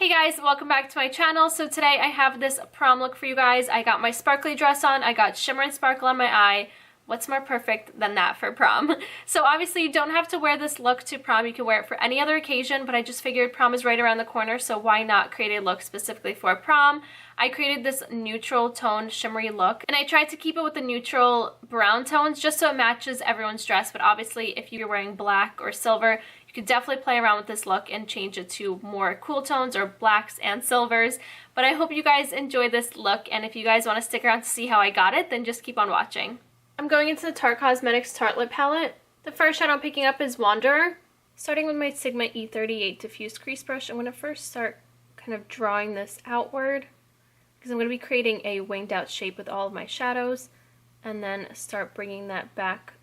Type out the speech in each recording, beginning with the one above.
Hey guys, welcome back to my channel. So today I have this prom look for you guys. I got my sparkly dress on, I got shimmer and sparkle on my eye. What's more perfect than that for prom? So obviously you don't have to wear this look to prom, you can wear it for any other occasion, but I just figured prom is right around the corner, so why not create a look specifically for prom? I created this neutral tone shimmery look, and I tried to keep it with the neutral brown tones just so it matches everyone's dress, but obviously if you're wearing black or silver, you could definitely play around with this look and change it to more cool tones or blacks and silvers. But I hope you guys enjoy this look, and if you guys want to stick around to see how I got it, then just keep on watching. I'm going into the Tarte Cosmetics Tartelette palette. The first shadow I'm picking up is Wanderer. Starting with my Sigma E38 diffused crease brush, I'm going to first start kind of drawing this outward because I'm going to be creating a winged out shape with all of my shadows, and then start bringing that back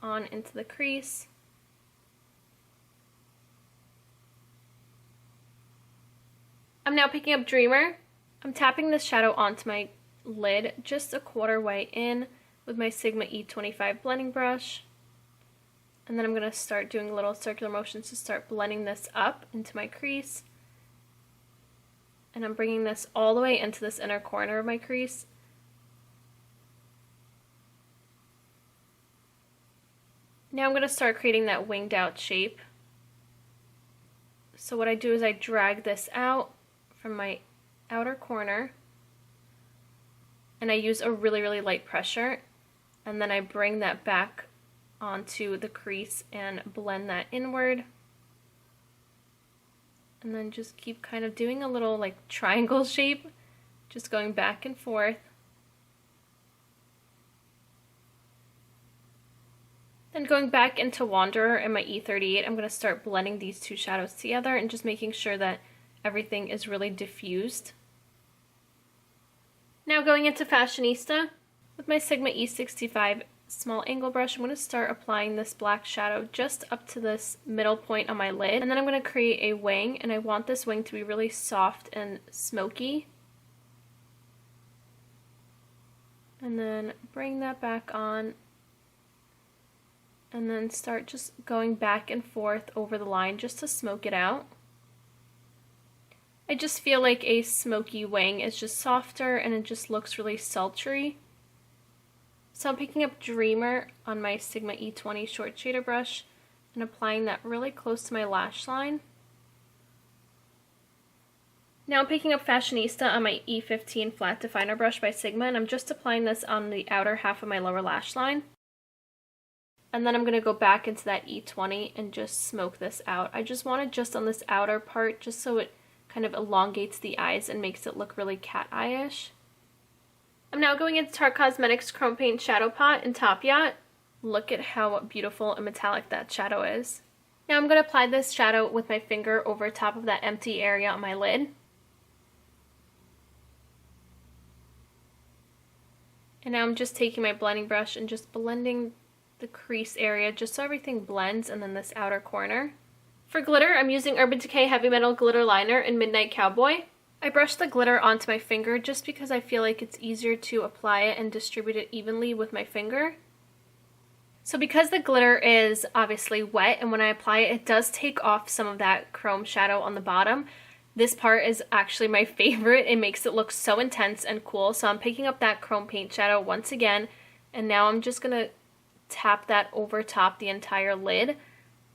on into the crease. I'm now picking up Dreamer. I'm tapping this shadow onto my lid just a quarter way in with my Sigma E25 blending brush. And then I'm going to start doing little circular motions to start blending this up into my crease. And I'm bringing this all the way into this inner corner of my crease. Now I'm going to start creating that winged out shape. So what I do is I drag this out from my outer corner, and I use a really light pressure, and then I bring that back onto the crease and blend that inward, and then just keep kind of doing a little like triangle shape, just going back and forth. Then going back into Wanderer and my E38, I'm going to start blending these two shadows together and just making sure that everything is really diffused. Now going into Fashionista, with my Sigma E65 small angle brush, I'm going to start applying this black shadow just up to this middle point on my lid, and then I'm going to create a wing, and I want this wing to be really soft and smoky. And then bring that back on, and then start just going back and forth over the line just to smoke it out. I just feel like a smoky wing is just softer and it just looks really sultry. So I'm picking up Dreamer on my Sigma E20 short shader brush and applying that really close to my lash line. Now I'm picking up Fashionista on my E15 flat definer brush by Sigma, and I'm just applying this on the outer half of my lower lash line. And then I'm going to go back into that E20 and just smoke this out. I just want it just on this outer part, just so it kind of elongates the eyes and makes it look really cat eye-ish. I'm now going into Tarte Cosmetics Chrome Paint Shadow Pot in Top Yacht. Look at how beautiful and metallic that shadow is. Now I'm going to apply this shadow with my finger over top of that empty area on my lid. And now I'm just taking my blending brush and just blending the crease area just so everything blends, and then this outer corner. For glitter, I'm using Urban Decay Heavy Metal Glitter Liner in Midnight Cowboy. I brush the glitter onto my finger just because I feel like it's easier to apply it and distribute it evenly with my finger. So because the glitter is obviously wet, and when I apply it, it does take off some of that chrome shadow on the bottom. This part is actually my favorite. It makes it look so intense and cool. So I'm picking up that chrome paint shadow once again, and now I'm just going to tap that over top the entire lid.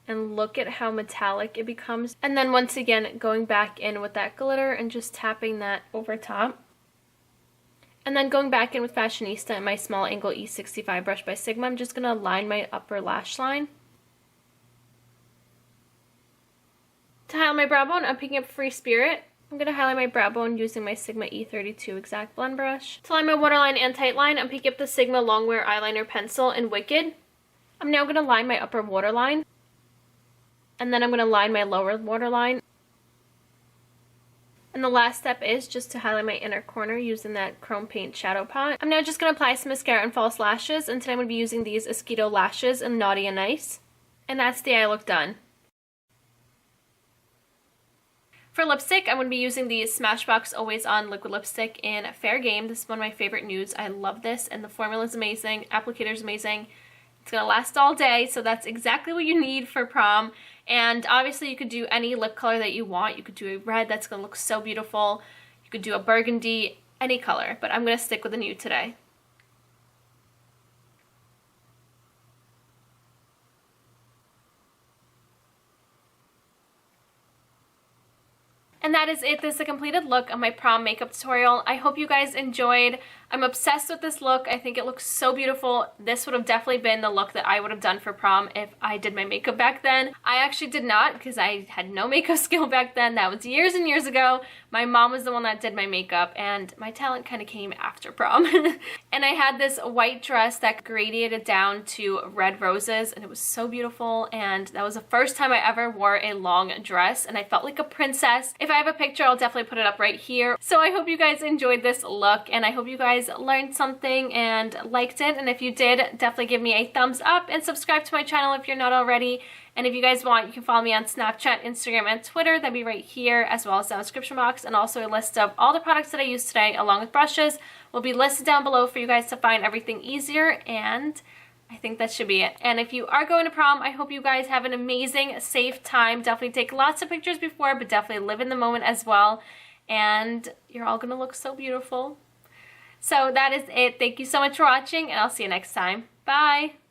And look at how metallic it becomes. And then once again, going back in with that glitter and just tapping that over top. And then going back in with Fashionista and my small angle E65 brush by Sigma, I'm just going to line my upper lash line. To highlight my brow bone, I'm picking up Free Spirit. I'm going to highlight my brow bone using my Sigma E32 Exact Blend brush. To line my waterline and tight line, I'm picking up the Sigma Longwear Eyeliner Pencil in Wicked. I'm now going to line my upper waterline. And then I'm going to line my lower waterline. And the last step is just to highlight my inner corner using that Chrome Paint Shadow Pot. I'm now just going to apply some mascara and false lashes, and today I'm going to be using these Esquito lashes in Naughty and Nice. And that's the eye look done. For lipstick, I'm going to be using the Smashbox Always On Liquid Lipstick in Fair Game. This is one of my favorite nudes. I love this, and the formula is amazing. Applicator is amazing. It's going to last all day, so that's exactly what you need for prom. And obviously you could do any lip color that you want. You could do a red that's going to look so beautiful. You could do a burgundy, any color, but I'm going to stick with a nude today. And that is it. This is a completed look of my prom makeup tutorial. I hope you guys enjoyed. I'm obsessed with this look. I think it looks so beautiful. This would have definitely been the look that I would have done for prom if I did my makeup back then. I actually did not because I had no makeup skill back then. That was years and years ago. My mom was the one that did my makeup, and my talent kind of came after prom. And I had this white dress that gradiated down to red roses, and it was so beautiful. And that was the first time I ever wore a long dress, and I felt like a princess. If I have a picture, I'll definitely put it up right here. So I hope you guys enjoyed this look, and I hope you guys learned something and liked it. And if you did, definitely give me a thumbs up and subscribe to my channel if you're not already. And if you guys want, you can follow me on Snapchat, Instagram, and Twitter. That'd be right here, as well as down in the description box. And also a list of all the products that I used today, along with brushes, will be listed down below for you guys to find everything easier. And I think that should be it. And if you are going to prom, I hope you guys have an amazing, safe time. Definitely take lots of pictures before, but definitely live in the moment as well. And you're all gonna look so beautiful. So that is it. Thank you so much for watching, and I'll see you next time. Bye!